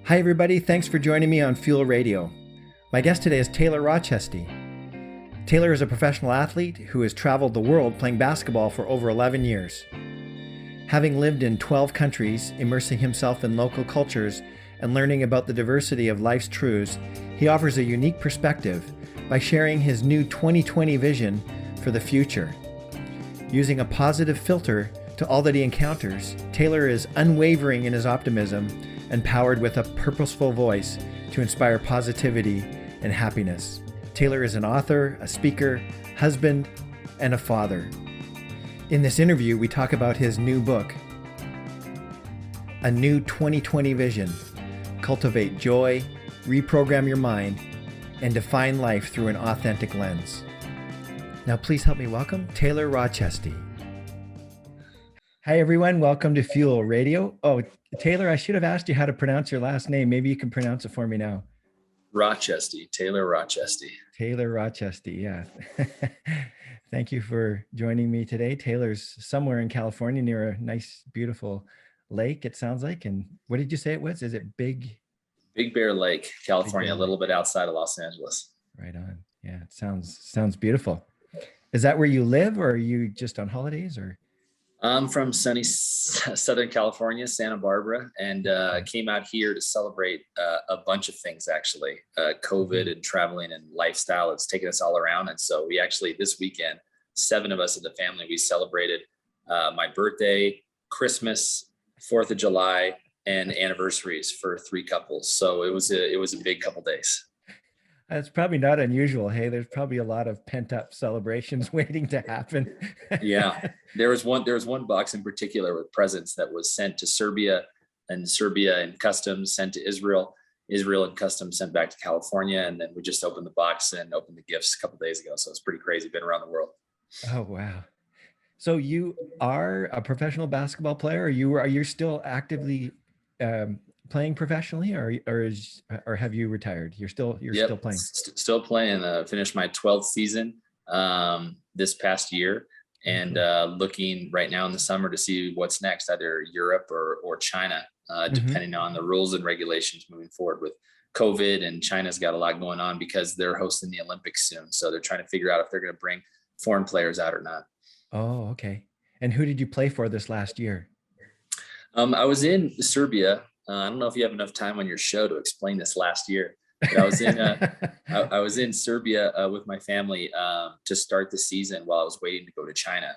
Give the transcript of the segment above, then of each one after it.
Hi, everybody. Thanks for joining me on Fuel Radio. My guest today is Taylor Rochestie. Taylor is a professional athlete who has traveled the world playing basketball for over 11 years. Having lived in 12 countries, immersing himself in local cultures, and learning about the diversity of life's truths, he offers a unique perspective by sharing his new 2020 vision for the future. Using a positive filter to all that he encounters, Taylor is unwavering in his optimism and powered with a purposeful voice to inspire positivity and happiness. Taylor is an author, a speaker, husband, and a father. In this interview, we talk about his new book, A New 2020 Vision, Cultivate Joy, Reprogram Your Mind, and Define Life Through an Authentic Lens. Now, please help me welcome Taylor Rochestie. Hi, everyone. Welcome to Fuel Radio. Oh, Taylor, I should have asked you how to pronounce your last name. Maybe you can pronounce it for me now. Rochestie, Taylor Rochestie. Taylor Rochestie, yeah. Thank you for joining me today. Taylor's somewhere in California near a nice, beautiful lake, it sounds like. And what did you say it was? Is it Big Bear Lake, California, Bear a little bit outside of Los Angeles. Right on. Yeah, it sounds beautiful. Is that where you live, or are you just on holidays, or? I'm from sunny Southern California, Santa Barbara, and came out here to celebrate a bunch of things, actually. COVID and traveling and lifestyle, it's taken us all around. And so we actually, this weekend, 7 of us in the family, we celebrated my birthday, Christmas, 4th of July, and anniversaries for 3 couples. So it was a big couple days. That's probably not unusual. Hey, there's probably a lot of pent up celebrations waiting to happen. Yeah, there was one box in particular with presents that was sent to Serbia and customs sent to Israel and customs sent back to California. And then we just opened the box and opened the gifts a couple of days ago. So it's pretty crazy. Been around the world. Oh, wow. So you are a professional basketball player? Are you still actively playing professionally, or have you retired? You're still playing. Still playing. Finished my 12th season this past year, and looking right now in the summer to see what's next, either Europe or China, depending on the rules and regulations moving forward with COVID. And China's got a lot going on because they're hosting the Olympics soon, so they're trying to figure out if they're going to bring foreign players out or not. Oh, okay. And who did you play for this last year? I was in Serbia. I don't know if you have enough time on your show to explain this last year, but I was in I was in Serbia with my family to start the season while I was waiting to go to China.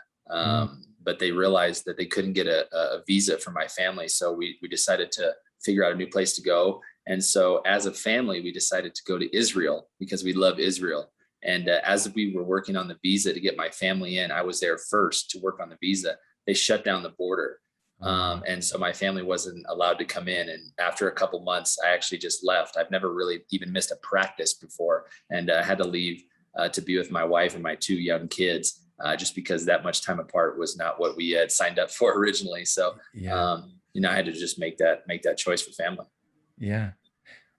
But they realized that they couldn't get a visa for my family, so we decided to figure out a new place to go. And so as a family, we decided to go to Israel because we love Israel. And as we were working on the visa to get my family in, I was there first to work on the visa. They shut down the border. And so my family wasn't allowed to come in. And after a couple months, I actually just left. I've never really even missed a practice before, and I had to leave to be with my wife and my 2 young kids, just because that much time apart was not what we had signed up for originally. So, I had to just make that choice for family. Yeah.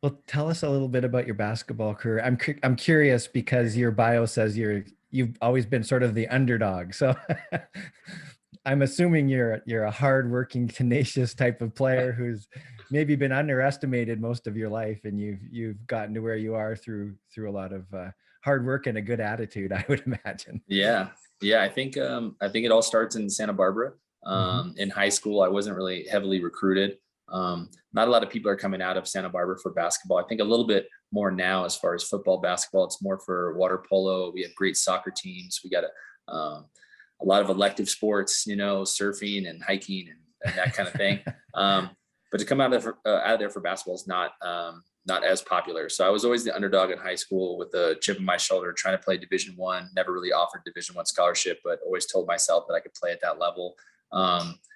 Well, tell us a little bit about your basketball career. I'm curious because your bio says you've always been sort of the underdog. So I'm assuming you're a hardworking, tenacious type of player who's maybe been underestimated most of your life, and you've gotten to where you are through a lot of hard work and a good attitude, I would imagine. Yeah. I think it all starts in Santa Barbara. In high school, I wasn't really heavily recruited. Not a lot of people are coming out of Santa Barbara for basketball. I think a little bit more now as far as football, basketball. It's more for water polo. We have great soccer teams. We got a lot of elective sports, surfing and hiking and that kind of thing. But to come out of there for basketball is not as popular. So I was always the underdog in high school with a chip on my shoulder, trying to play Division I. Never really offered Division I scholarship, but always told myself that I could play at that level.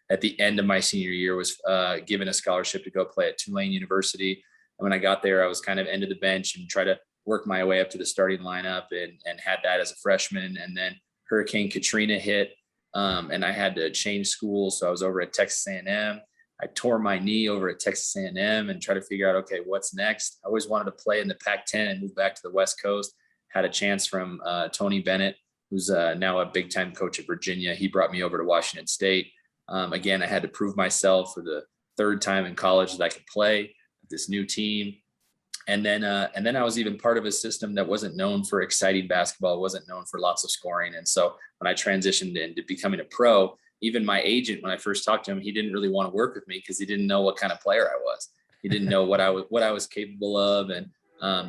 At the end of my senior year, was given a scholarship to go play at Tulane University. And when I got there, I was kind of end of the bench and try to work my way up to the starting lineup, and had that as a freshman. And then Hurricane Katrina hit, and I had to change schools. So I was over at Texas A&M. I tore my knee over at Texas A&M and tried to figure out, okay, what's next? I always wanted to play in the Pac-10 and move back to the West Coast. Had a chance from Tony Bennett, who's now a big-time coach at Virginia. He brought me over to Washington State. Again, I had to prove myself for the 3rd time in college that I could play. this new team. And then I was even part of a system that wasn't known for exciting basketball, wasn't known for lots of scoring. And so when I transitioned into becoming a pro, even my agent, when I first talked to him, he didn't really want to work with me because he didn't know what kind of player I was. He didn't know what I was capable of, and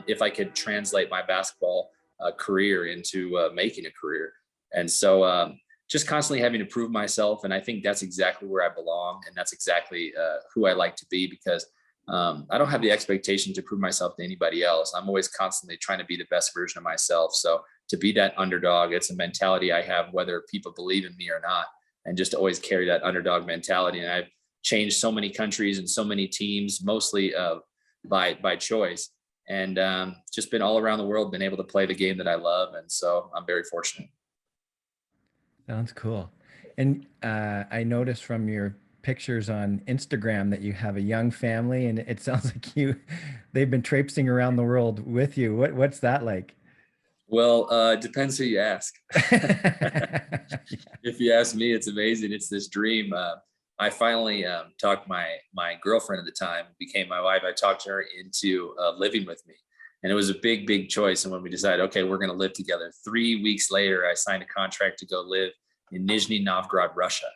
if I could translate my basketball career into making a career. And so just constantly having to prove myself. And I think that's exactly where I belong. And that's exactly who I like to be, because I don't have the expectation to prove myself to anybody else. I'm always constantly trying to be the best version of myself. So to be that underdog, it's a mentality I have, whether people believe in me or not, and just to always carry that underdog mentality. And I've changed so many countries and so many teams, mostly by choice, and just been all around the world, been able to play the game that I love. And so I'm very fortunate. Sounds cool. And I noticed from your pictures on Instagram that you have a young family, and it sounds like they've been traipsing around the world with you. What's that like? Well, it depends who you ask. If you ask me, it's amazing. It's this dream. I finally talked my girlfriend at the time, became my wife. I talked her into living with me. And it was a big, big choice. And when we decided, okay, we're going to live together, 3 weeks later, I signed a contract to go live in Nizhny Novgorod, Russia.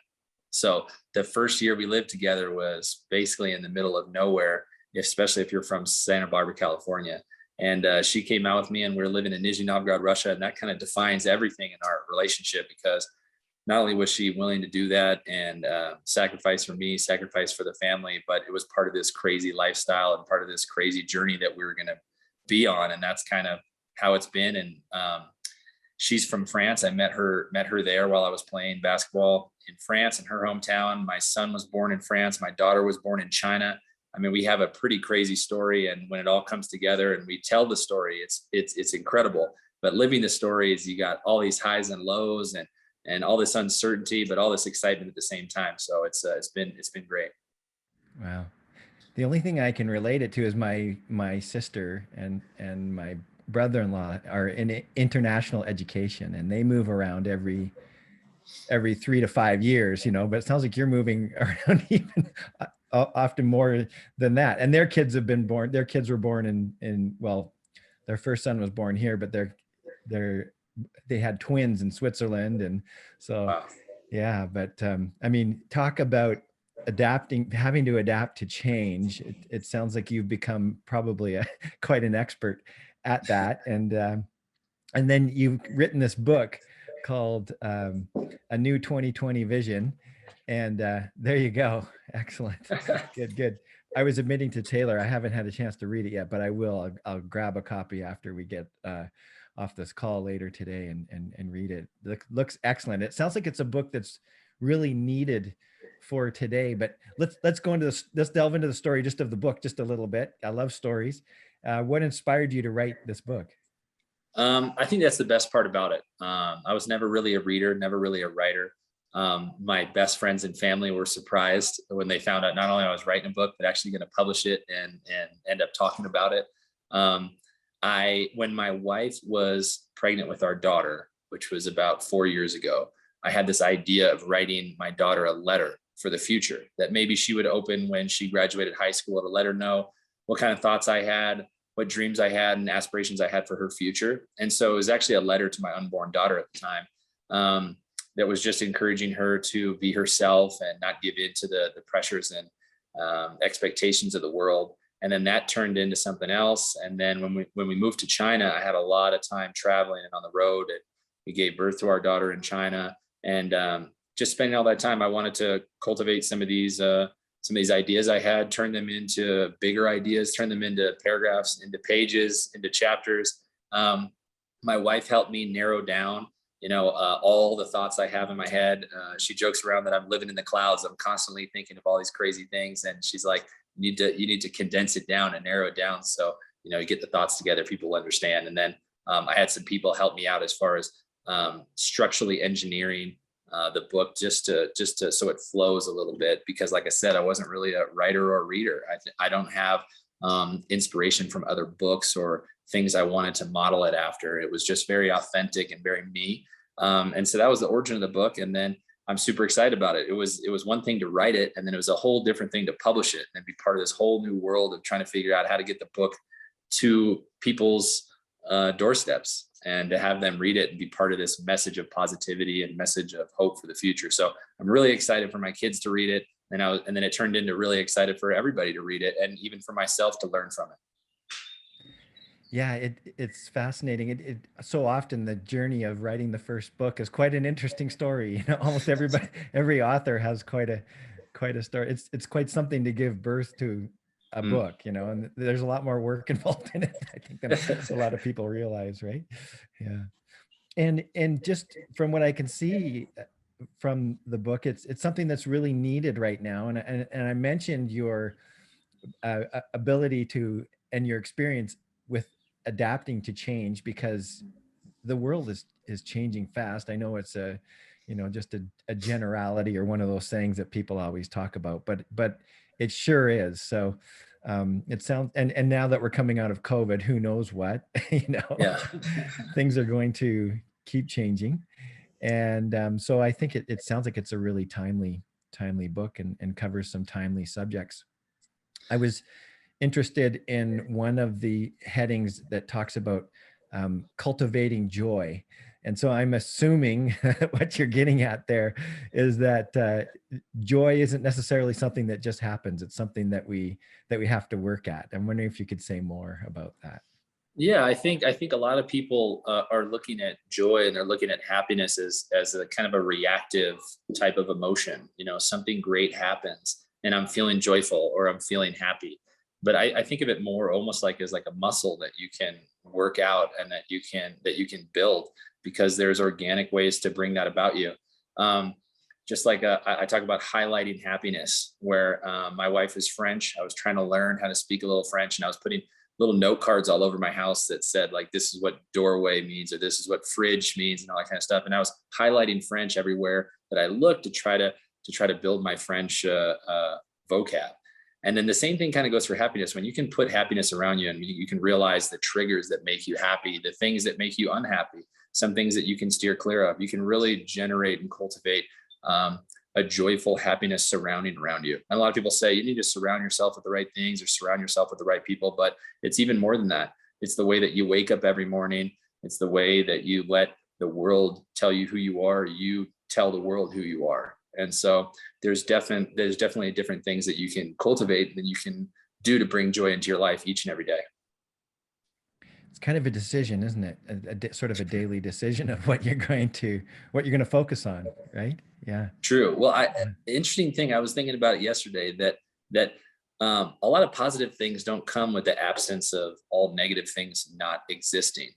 So the first year we lived together was basically in the middle of nowhere, especially if you're from Santa Barbara, California. And she came out with me, and we were living in Nizhny Novgorod, Russia. And that kind of defines everything in our relationship, because not only was she willing to do that and sacrifice for me, sacrifice for the family, but it was part of this crazy lifestyle and part of this crazy journey that we were going to be on. And that's kind of how it's been. And she's from France. I met her there while I was playing basketball in France, in her hometown. My son was born in France. My daughter was born in China. I mean, we have a pretty crazy story, and when it all comes together and we tell the story, it's incredible. But living the story is, you got all these highs and lows, and all this uncertainty, but all this excitement at the same time. So it's been great. Wow. The only thing I can relate it to is my sister and my brother-in-law are in international education, and they move around every 3 to 5 years, but it sounds like you're moving around even often more than that. And their kids were born in well, their first son was born here, but they had twins in Switzerland. And so, Wow. yeah, but I mean, talk about having to adapt to change. It sounds like you've become probably quite an expert at that. And then you've written this book called A New 2020 Vision. And there you go. Excellent. Good. I was admitting to Taylor, I haven't had a chance to read it yet, but I will. I'll grab a copy after we get off this call later today and read it. Looks excellent. It sounds like it's a book that's really needed for today. But let's go into this. Let's delve into the story just of the book just a little bit. I love stories. What inspired you to write this book? I think that's the best part about it. I was never really a reader, never really a writer. My best friends and family were surprised when they found out not only I was writing a book, but actually going to publish it and end up talking about it. When my wife was pregnant with our daughter, which was about 4 years ago, I had this idea of writing my daughter a letter for the future that maybe she would open when she graduated high school, to let her know what kind of thoughts I had, what dreams I had, and aspirations I had for her future. And so it was actually a letter to my unborn daughter at the time, that was just encouraging her to be herself and not give in to the pressures and expectations of the world. And then that turned into something else. And then when we moved to China, I had a lot of time traveling and on the road, and we gave birth to our daughter in China. And just spending all that time, I wanted to cultivate some of these ideas I had, turn them into bigger ideas, turn them into paragraphs, into pages, into chapters. My wife helped me narrow down, all the thoughts I have in my head. She jokes around that I'm living in the clouds. I'm constantly thinking of all these crazy things. And she's like, you need to condense it down and narrow it down. So, you get the thoughts together, people understand. And then I had some people help me out as far as structurally engineering the book just to so it flows a little bit, because like I said, I wasn't really a writer or a reader. I don't have inspiration from other books or things I wanted to model it after. It was just very authentic and very me. And so that was the origin of the book. And then I'm super excited about it. It was one thing to write it, and then it was a whole different thing to publish it and be part of this whole new world of trying to figure out how to get the book to people's doorsteps and to have them read it and be part of this message of positivity and message of hope for the future. So I'm really excited for my kids to read it. And then it turned into really excited for everybody to read it, and even for myself to learn from it. Yeah, it's fascinating. It so often the journey of writing the first book is quite an interesting story. Almost every author has quite a story. It's quite something to give birth to a book, and there's a lot more work involved in it, I think, than a lot of people realize, right? Yeah. And just from what I can see from the book, it's something that's really needed right now. And I mentioned your ability to, and your experience with adapting to change, because the world is changing fast. I know it's just a generality, or one of those things that people always talk about, but it sure is. So it sounds, and now that we're coming out of COVID, who knows what, Yeah. things are going to keep changing. And so I think it sounds like it's a really timely book, and covers some timely subjects. I was interested in one of the headings that talks about cultivating joy. And so I'm assuming what you're getting at there is that joy isn't necessarily something that just happens. It's something that we have to work at. I'm wondering if you could say more about that. Yeah, I think a lot of people are looking at joy, and they're looking at happiness as a kind of a reactive type of emotion. Something great happens and I'm feeling joyful, or I'm feeling happy. But I think of it more almost like as like a muscle that you can work out, and that you can build, because there's organic ways to bring that about you. Just like I talk about highlighting happiness, where my wife is French. I was trying to learn how to speak a little French, and I was putting little note cards all over my house that said, like, this is what doorway means, or this is what fridge means, and all that kind of stuff. And I was highlighting French everywhere that I looked, to try to build my French vocab. And then the same thing kind of goes for happiness. When you can put happiness around you, and you can realize the triggers that make you happy, the things that make you unhappy, some things that you can steer clear of, you can really generate and cultivate a joyful happiness surrounding around you. And a lot of people say you need to surround yourself with the right things, or surround yourself with the right people, but it's even more than that. It's the way that you wake up every morning. It's the way that you let the world tell you who you are. You tell the world who you are. And so there's definitely different things that you can cultivate, that you can do to bring joy into your life each and every day. It's kind of a decision, isn't it? Sort of a daily decision of what you're going to focus on, right? Yeah. True. Well, interesting thing, I was thinking about it yesterday, that a lot of positive things don't come with the absence of all negative things not existing.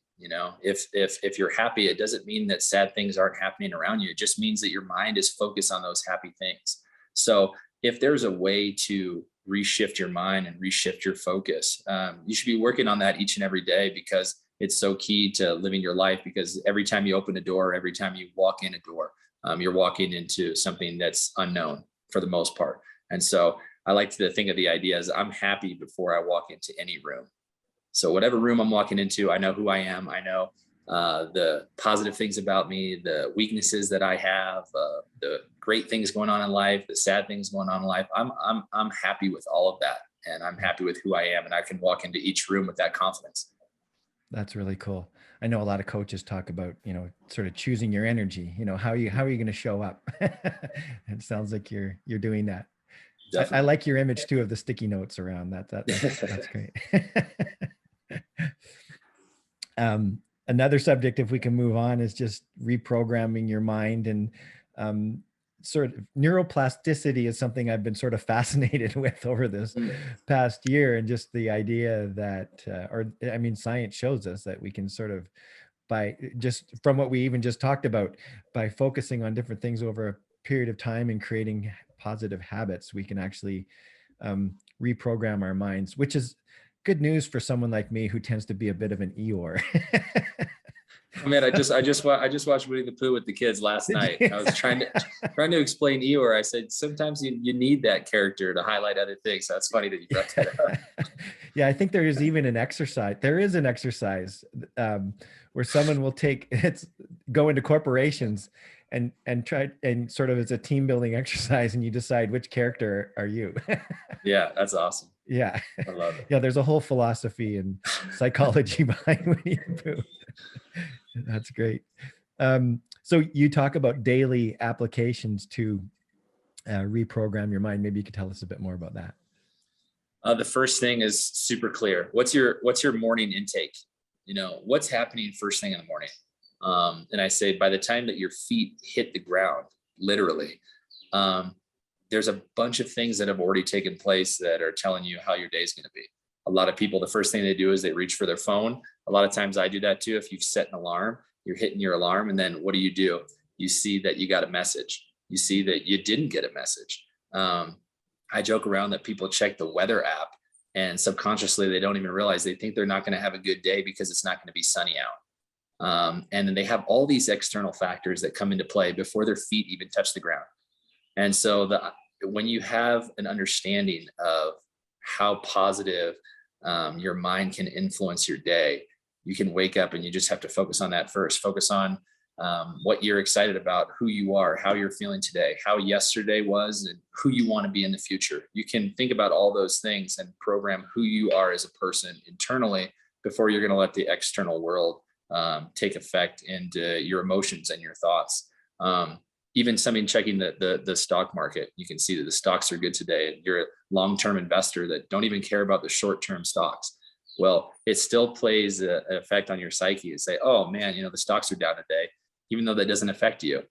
If you're happy, it doesn't mean that sad things aren't happening around you. It just means that your mind is focused on those happy things. So if there's a way to reshift your mind and reshift your focus, you should be working on that each and every day, because it's so key to living your life. Because every time you open a door, every time you walk in a door, you're walking into something that's unknown for the most part. And so I like to think of the idea as, I'm happy before I walk into any room. So whatever room I'm walking into, I know who I am. I know the positive things about me, the weaknesses that I have, the great things going on in life, the sad things going on in life. I'm happy with all of that, and I'm happy with who I am, and I can walk into each room with that confidence. That's really cool. I know a lot of coaches talk about, sort of choosing your energy. How are you going to show up? It sounds like you're doing that. I like your image too of the sticky notes around that. That's great. Another subject, if we can move on, is just reprogramming your mind. And sort of neuroplasticity is something I've been sort of fascinated with over this past year. And just the idea that, science shows us that we can sort of, by just from what we even just talked about, by focusing on different things over a period of time and creating positive habits, we can actually reprogram our minds, which is good news for someone like me who tends to be a bit of an Eeyore. Man, I just watched Winnie the Pooh with the kids last night. I was trying to explain Eeyore. I said sometimes you need that character to highlight other things. So that's funny that you brought that up. Yeah, I think there is even an exercise. There is an exercise where someone will go into corporations and try, and sort of as a team building exercise, and you decide which character are you. Yeah, that's awesome. Yeah. I love it. Yeah, there's a whole philosophy and psychology behind Winnie the Pooh. That's great. So you talk about daily applications to reprogram your mind. Maybe you could tell us a bit more about that. The first thing is super clear. What's your morning intake? What's happening first thing in the morning? And I say, by the time that your feet hit the ground, literally, there's a bunch of things that have already taken place that are telling you how your day is going to be. A lot of people, the first thing they do is they reach for their phone. A lot of times I do that too. If you've set an alarm, you're hitting your alarm, and then what do? You see that you got a message. You see that you didn't get a message. I joke around that people check the weather app, and subconsciously they don't even realize, they think they're not going to have a good day because it's not going to be sunny out. And then they have all these external factors that come into play before their feet even touch the ground. And so when you have an understanding of how positive your mind can influence your day, you can wake up and you just have to focus on that first. Focus on what you're excited about, who you are, how you're feeling today, how yesterday was, and who you want to be in the future. You can think about all those things and program who you are as a person internally before you're going to let the external world take effect into your emotions and your thoughts. Even something checking the stock market, you can see that the stocks are good today. You're a long-term investor that don't even care about the short-term stocks. Well, it still plays an effect on your psyche to say, oh man, the stocks are down today, even though that doesn't affect you.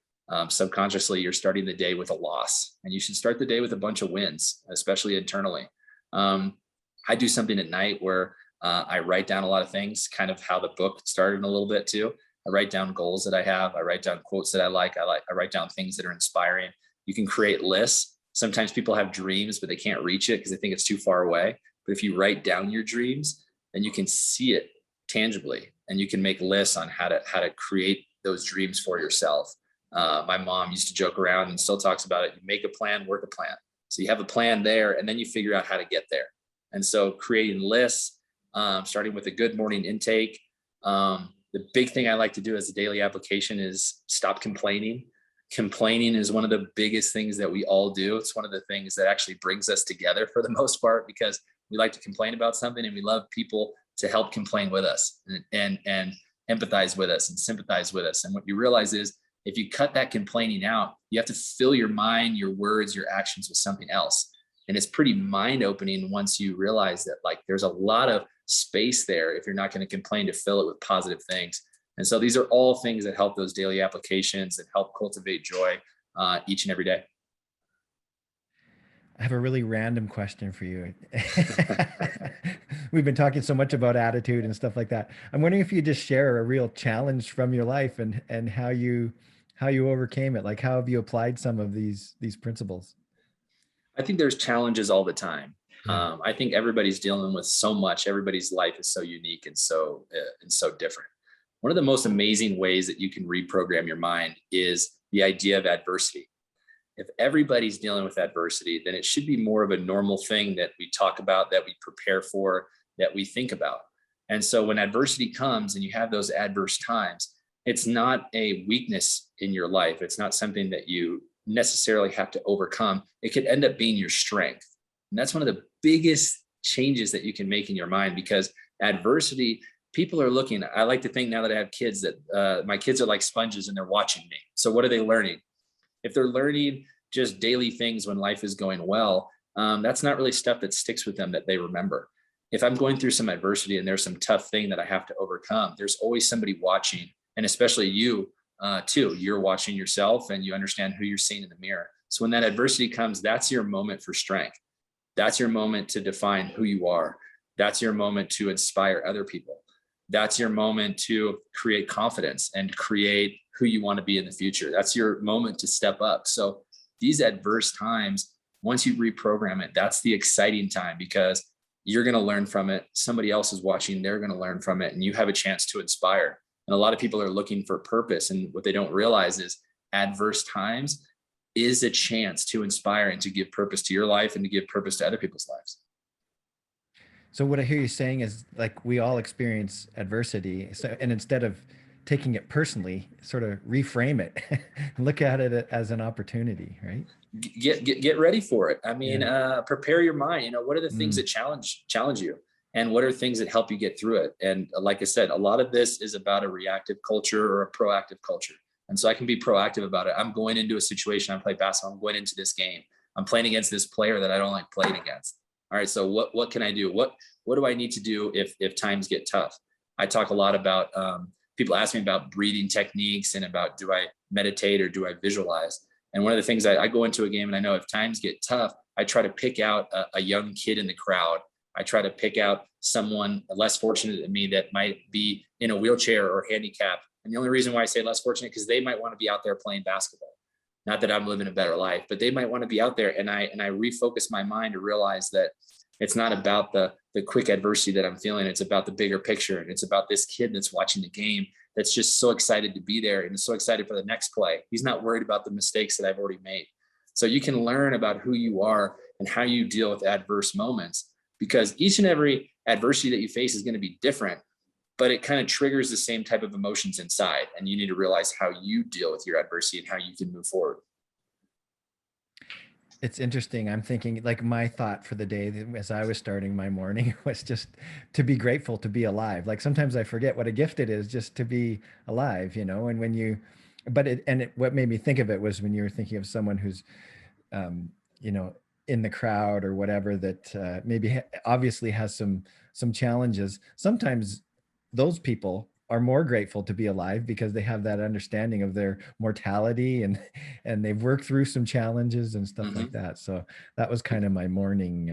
Subconsciously, you're starting the day with a loss, and you should start the day with a bunch of wins, especially internally. I do something at night where I write down a lot of things, kind of how the book started a little bit too. I write down goals that I have. I write down quotes that I like. I write down things that are inspiring. You can create lists. Sometimes people have dreams, but they can't reach it because they think it's too far away. But if you write down your dreams, then you can see it tangibly, and you can make lists on how to create those dreams for yourself. My mom used to joke around and still talks about it. You make a plan, work a plan. So you have a plan there, and then you figure out how to get there. And so creating lists, starting with a good morning intake. The big thing I like to do as a daily application is stop complaining. Complaining is one of the biggest things that we all do. It's one of the things that actually brings us together for the most part, because we like to complain about something, and we love people to help complain with us and empathize with us and sympathize with us. And what you realize is, if you cut that complaining out, you have to fill your mind, your words, your actions with something else. And it's pretty mind opening once you realize that, like, there's a lot of space there if you're not going to complain, to fill it with positive things. And so these are all things that help those daily applications that help cultivate joy each and every day. I have a really random question for you. We've been talking so much about attitude and stuff like that. I'm wondering if you just share a real challenge from your life and how you overcame it. Like, how have you applied some of these principles? I think there's challenges all the time. Yeah. I think everybody's dealing with so much. Everybody's life is so unique and so different. One of the most amazing ways that you can reprogram your mind is the idea of adversity. If everybody's dealing with adversity, then it should be more of a normal thing that we talk about, that we prepare for, that we think about. And so when adversity comes and you have those adverse times, it's not a weakness in your life. It's not something that you necessarily have to overcome. It could end up being your strength. And that's one of the biggest changes that you can make in your mind, because adversity, people are looking. I like to think, now that I have kids, that my kids are like sponges and they're watching me. So what are they learning? If they're learning just daily things when life is going well, that's not really stuff that sticks with them, that they remember. If I'm going through some adversity and there's some tough thing that I have to overcome, there's always somebody watching. And especially you too, you're watching yourself, and you understand who you're seeing in the mirror. So when that adversity comes, that's your moment for strength. That's your moment to define who you are. That's your moment to inspire other people. That's your moment to create confidence and create who you want to be in the future. That's your moment to step up. So these adverse times, once you reprogram it, that's the exciting time, because you're going to learn from it. Somebody else is watching, they're going to learn from it, and you have a chance to inspire. And a lot of people are looking for purpose. And what they don't realize is adverse times is a chance to inspire and to give purpose to your life and to give purpose to other people's lives. So what I hear you saying is, like, we all experience adversity. So, and instead of taking it personally, sort of reframe it, look at it as an opportunity, right? Get ready for it. I mean, prepare your mind. What are the things Mm. that challenge you, and what are things that help you get through it? And like I said, a lot of this is about a reactive culture or a proactive culture. And so I can be proactive about it. I'm going into a situation. I play basketball. I'm going into this game. I'm playing against this player that I don't like playing against. All right. So what can I do? What do I need to do if times get tough? I talk a lot about, people ask me about breathing techniques and about, do I meditate or do I visualize? And one of the things I go into a game, and I know if times get tough, I try to pick out a young kid in the crowd. I try to pick out someone less fortunate than me that might be in a wheelchair or handicapped. And the only reason why I say less fortunate, because they might want to be out there playing basketball. Not that I'm living a better life, but they might want to be out there. And I refocus my mind to realize that it's not about the quick adversity that I'm feeling. It's about the bigger picture. And it's about this kid that's watching the game that's just so excited to be there and is so excited for the next play. He's not worried about the mistakes that I've already made. So you can learn about who you are and how you deal with adverse moments, because each and every adversity that you face is going to be different, but it kind of triggers the same type of emotions inside. And you need to realize how you deal with your adversity and how you can move forward. It's interesting. I'm thinking, like, my thought for the day as I was starting my morning was just to be grateful to be alive. Like, sometimes I forget what a gift it is just to be alive, and when you, what made me think of it was when you were thinking of someone who's, um, you know, in the crowd or whatever, that maybe obviously has some challenges. Sometimes those people are more grateful to be alive because they have that understanding of their mortality, and they've worked through some challenges and stuff like that. So that was kind of my morning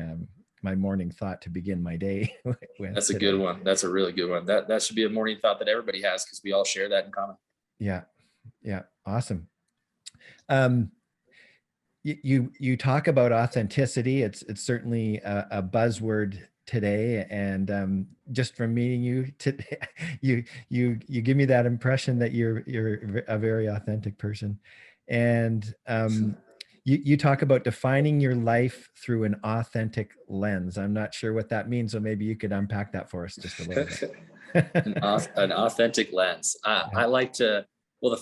thought to begin my day with. That's a good one. That's a really good one. That should be a morning thought that everybody has, because we all share that in common. Yeah. Yeah. Awesome. Um, you talk about authenticity. It's certainly a buzzword today, and just from meeting you today, you give me that impression that you're a very authentic person, and you talk about defining your life through an authentic lens. I'm not sure what that means, so maybe you could unpack that for us just a little bit. An authentic lens. I like to. Well,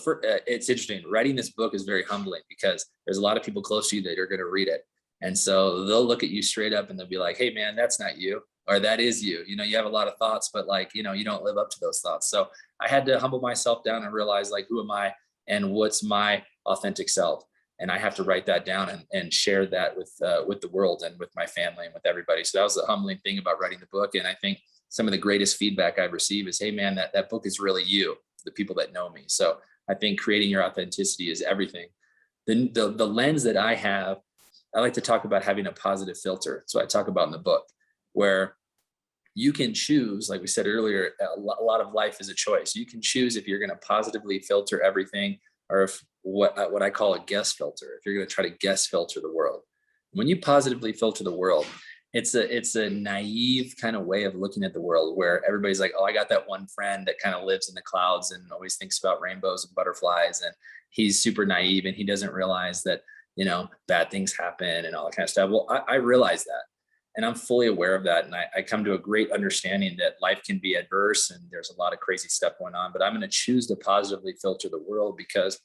it's interesting. Writing this book is very humbling, because there's a lot of people close to you that are going to read it. And so they'll look at you straight up and they'll be like, hey man, that's not you, or that is you. You have a lot of thoughts, but you don't live up to those thoughts. So I had to humble myself down and realize, who am I and what's my authentic self? And I have to write that down and share that with the world and with my family and with everybody. So that was the humbling thing about writing the book. And I think some of the greatest feedback I've received is, hey man, that book is really you, the people that know me. So I think creating your authenticity is everything. The lens that I have, I like to talk about having a positive filter. So I talk about in the book, where you can choose, like we said earlier, a lot of life is a choice. You can choose if you're going to positively filter everything, or if what I call a guess filter, if you're going to try to guess filter the world. When you positively filter the world, it's a naive kind of way of looking at the world, where everybody's like, oh, I got that one friend that kind of lives in the clouds and always thinks about rainbows and butterflies, and he's super naive and he doesn't realize that bad things happen and all that kind of stuff. Well, I realize that, and I'm fully aware of that, and I come to a great understanding that life can be adverse and there's a lot of crazy stuff going on, but I'm going to choose to positively filter the world, because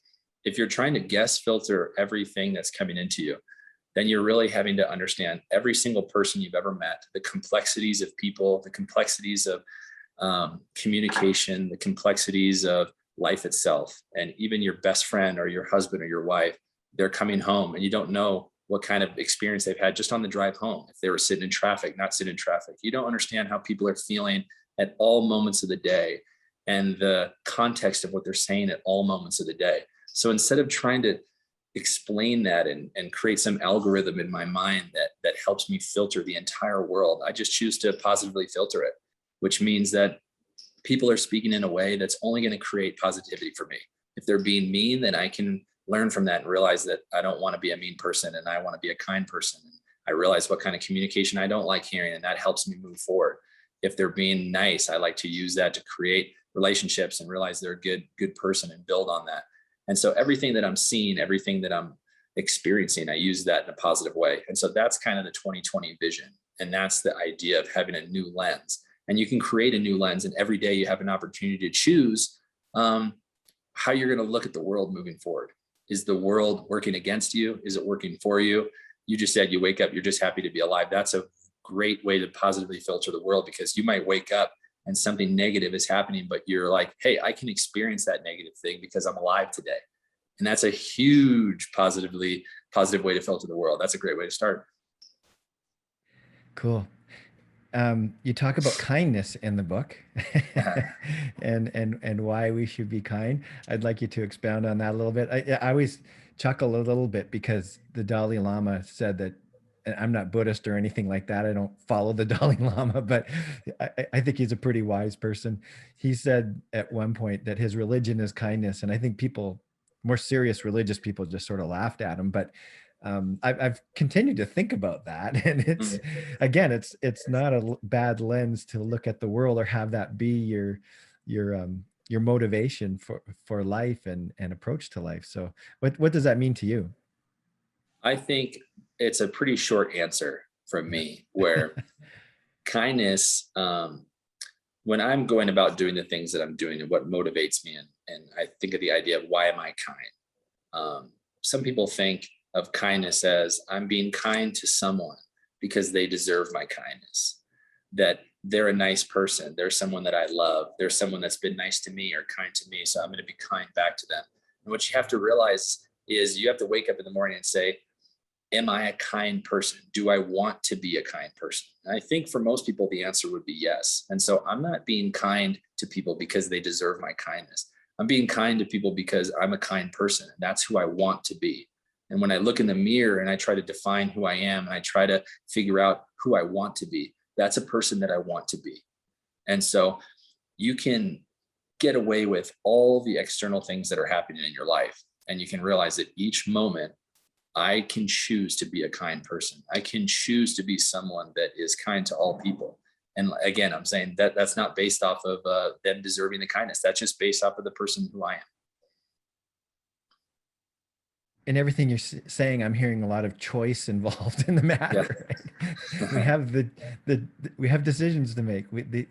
if you're trying to guess filter everything that's coming into you, then you're really having to understand every single person you've ever met, the complexities of people, the complexities of communication, the complexities of life itself. And even your best friend or your husband or your wife, they're coming home and you don't know what kind of experience they've had just on the drive home. If they were sitting in traffic, not sitting in traffic, you don't understand how people are feeling at all moments of the day and the context of what they're saying at all moments of the day. So instead of trying to explain that and create some algorithm in my mind that helps me filter the entire world, I just choose to positively filter it, which means that people are speaking in a way that's only going to create positivity for me. If they're being mean, then I can learn from that and realize that I don't want to be a mean person and I want to be a kind person. And I realize what kind of communication I don't like hearing, and that helps me move forward. If they're being nice, I like to use that to create relationships and realize they're a good person and build on that. And so everything that I'm seeing, everything that I'm experiencing, I use that in a positive way. And so that's kind of the 2020 vision. And that's the idea of having a new lens. And you can create a new lens, and every day you have an opportunity to choose how you're going to look at the world moving forward. Is the world working against you? Is it working for you? You just said you wake up, you're just happy to be alive. That's a great way to positively filter the world, because you might wake up and something negative is happening, but you're like, hey, I can experience that negative thing because I'm alive today. And that's a huge positive way to filter the world. That's a great way to start. Cool. You talk about kindness in the book and why we should be kind. I'd like you to expound on that a little bit. I always chuckle a little bit because the Dalai Lama said that, and I'm not Buddhist or anything like that. I don't follow the Dalai Lama, but I think he's a pretty wise person. He said at one point that his religion is kindness. And I think people, more serious religious people, just sort of laughed at him. But I've continued to think about that, and it's again, it's not a bad lens to look at the world or have that be your motivation for life and approach to life. So, what does that mean to you? I think it's a pretty short answer from me, where kindness, when I'm going about doing the things that I'm doing and what motivates me, and I think of the idea of why am I kind? Some people think of kindness as I'm being kind to someone because they deserve my kindness, that they're a nice person. They're someone that I love. They're someone that's been nice to me or kind to me. So I'm going to be kind back to them. And what you have to realize is you have to wake up in the morning and say, am I a kind person? Do I want to be a kind person? And I think for most people, the answer would be yes. And so I'm not being kind to people because they deserve my kindness. I'm being kind to people because I'm a kind person, and that's who I want to be. And when I look in the mirror and I try to define who I am and I try to figure out who I want to be, that's a person that I want to be. And so you can get away with all the external things that are happening in your life. And you can realize that each moment I can choose to be a kind person. I can choose to be someone that is kind to all people. And again, I'm saying that that's not based off of them deserving the kindness. That's just based off of the person who I am. In everything you're saying, I'm hearing a lot of choice involved in the matter. Yeah. Right? We have we have decisions to make. These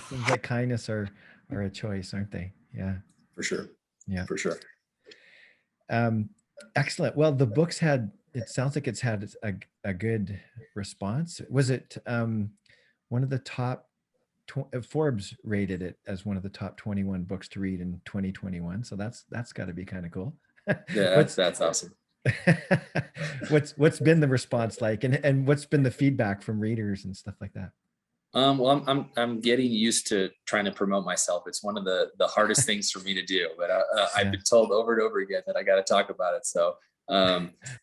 things like kindness are a choice, aren't they? Yeah. For sure. Yeah. For sure. Um, Excellent. Well, the book's had, it sounds like it's had a good response. Was it one of the top, Forbes rated it as one of the top 21 books to read in 2021. So that's got to be kind of cool. Yeah, that's awesome. What's been the response like, and what's been the feedback from readers and stuff like that? Well, I'm getting used to trying to promote myself. It's one of the hardest things for me to do, but I've been told over and over again that I got to talk about it. So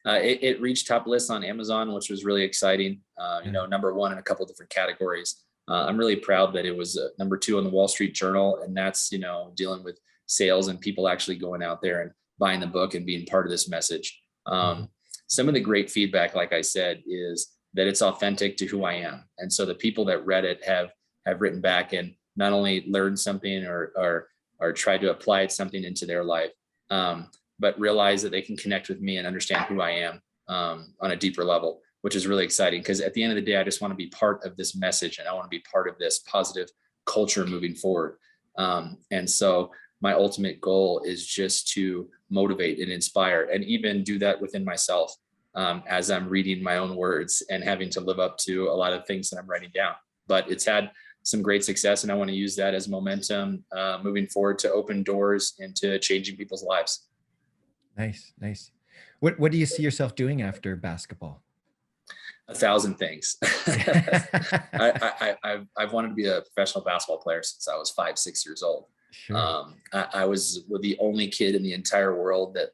it reached top lists on Amazon, which was really exciting. Number one in a couple of different categories. I'm really proud that it was number two on the Wall Street Journal, and that's dealing with sales and people actually going out there and buying the book and being part of this message. Some of the great feedback, like I said, is that it's authentic to who I am. And so the people that read it have written back and not only learned something or tried to apply something into their life, but realize that they can connect with me and understand who I am on a deeper level, which is really exciting. Because at the end of the day, I just want to be part of this message, and I want to be part of this positive culture moving forward. And so my ultimate goal is just to motivate and inspire, and even do that within myself. As I'm reading my own words and having to live up to a lot of things that I'm writing down. But it's had some great success, and I want to use that as momentum moving forward to open doors into changing people's lives. Nice. What do you see yourself doing after basketball? 1,000 things. I've wanted to be a professional basketball player since I was 5-6 years old. Sure. I was the only kid in the entire world that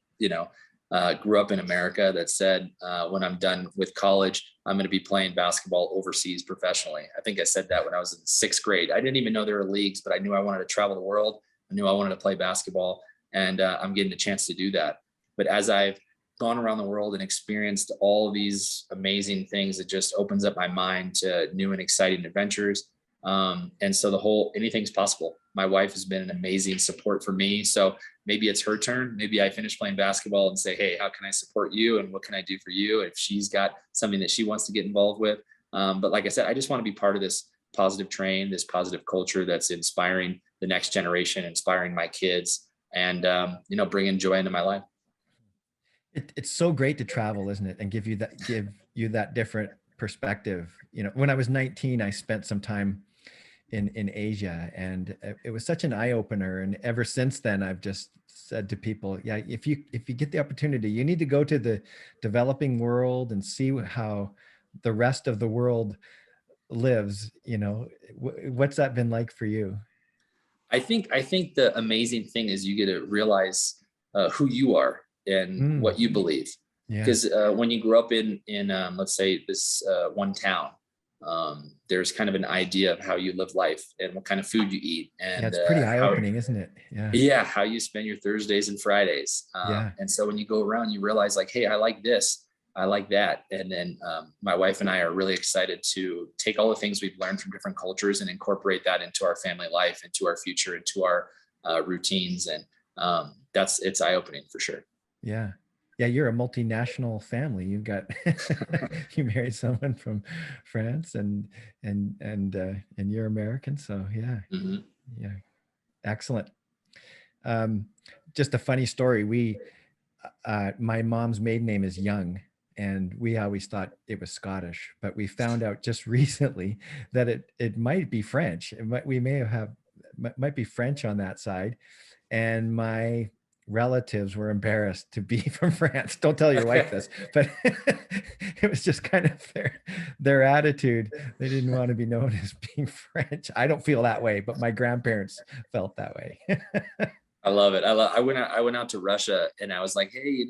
grew up in America that said, when I'm done with college, I'm going to be playing basketball overseas professionally. I think I said that when I was in 6th grade. I didn't even know there were leagues, but I knew I wanted to travel the world. I knew I wanted to play basketball, and I'm getting a chance to do that. But as I've gone around the world and experienced all these amazing things, it just opens up my mind to new and exciting adventures. And so anything's possible. My wife has been an amazing support for me. So maybe it's her turn. Maybe I finish playing basketball and say, hey, how can I support you? And what can I do for you? If she's got something that she wants to get involved with. But like I said, I just want to be part of this positive train, this positive culture that's inspiring the next generation, inspiring my kids, and bringing joy into my life. It's so great to travel, isn't it? And give you that different perspective. When I was 19, I spent some time in Asia, and it was such an eye opener. And ever since then, I've just said to people, yeah, if you get the opportunity, you need to go to the developing world and see how the rest of the world lives. What's that been like for you? I think the amazing thing is you get to realize who you are and what you believe. Yeah. Because when you grow up in let's say this one town, there's kind of an idea of how you live life and what kind of food you eat, and Yeah, it's pretty eye-opening, isn't it? Yeah, how you spend your Thursdays and Fridays. Yeah. And so when you go around, you realize like, hey, I like this, I like that. And then my wife and I are really excited to take all the things we've learned from different cultures and incorporate that into our family life, into our future, into our routines. And it's eye-opening for sure. Yeah. Yeah, you're a multinational family. You've got you married someone from France, and you're American. So yeah. Mm-hmm. Yeah. Excellent. Just a funny story. My mom's maiden name is Young, and we always thought it was Scottish, but we found out just recently that it might be French. We may might be French on that side. And my relatives were embarrassed to be from France. Don't tell your wife this, but it was just kind of their attitude. They didn't want to be known as being French. I don't feel that way, but my grandparents felt that way. I love it. I went out to Russia, and I was like, hey,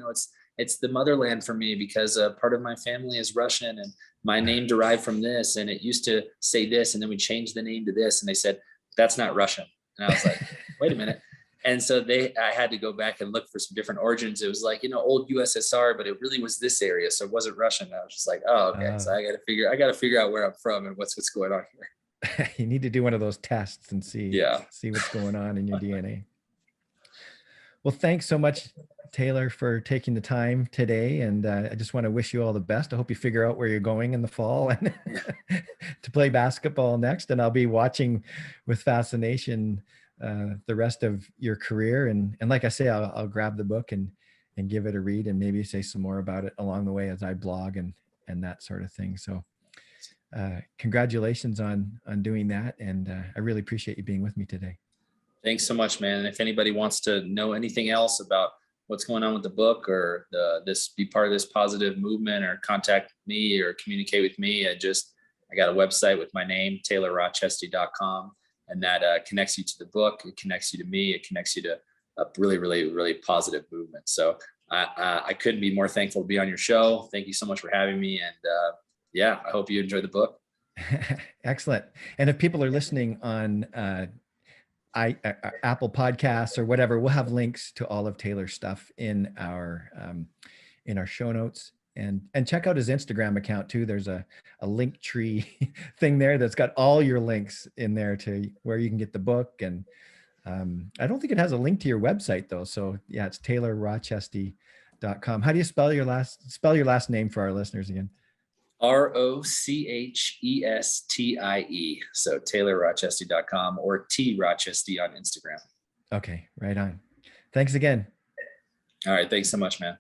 it's the motherland for me, because part of my family is Russian, and my name derived from this, and it used to say this, and then we changed the name to this, and they said that's not Russian, and I was like, wait a minute. And so I had to go back and look for some different origins. It was like, old USSR, but it really was this area, so it wasn't Russian. I was just like, oh, okay. So I got to figure out where I'm from and what's going on here. You need to do one of those tests and see what's going on in your DNA. Well, thanks so much, Taylor, for taking the time today. And I just want to wish you all the best. I hope you figure out where you're going in the fall and to play basketball next. And I'll be watching with fascination the rest of your career. And like I say, I'll grab the book and give it a read, and maybe say some more about it along the way as I blog and that sort of thing. So congratulations on doing that. And I really appreciate you being with me today. Thanks so much, man. And if anybody wants to know anything else about what's going on with the book, or be part of this positive movement, or contact me or communicate with me, I got a website with my name, taylorrochestie.com. And that connects you to the book. It connects you to me. It connects you to a really, really, really positive movement. So I couldn't be more thankful to be on your show. Thank you so much for having me. And I hope you enjoy the book. Excellent. And if people are listening on Apple Podcasts or whatever, we'll have links to all of Taylor's stuff in our show notes. And check out his Instagram account too. There's a link tree thing there that's got all your links in there to where you can get the book. And I don't think it has a link to your website though. So yeah, it's taylorrochestie.com. How do you spell your last name for our listeners again? Rochestie. So taylorrochestie.com, or trochestie on Instagram. Okay, right on. Thanks again. All right. Thanks so much, man.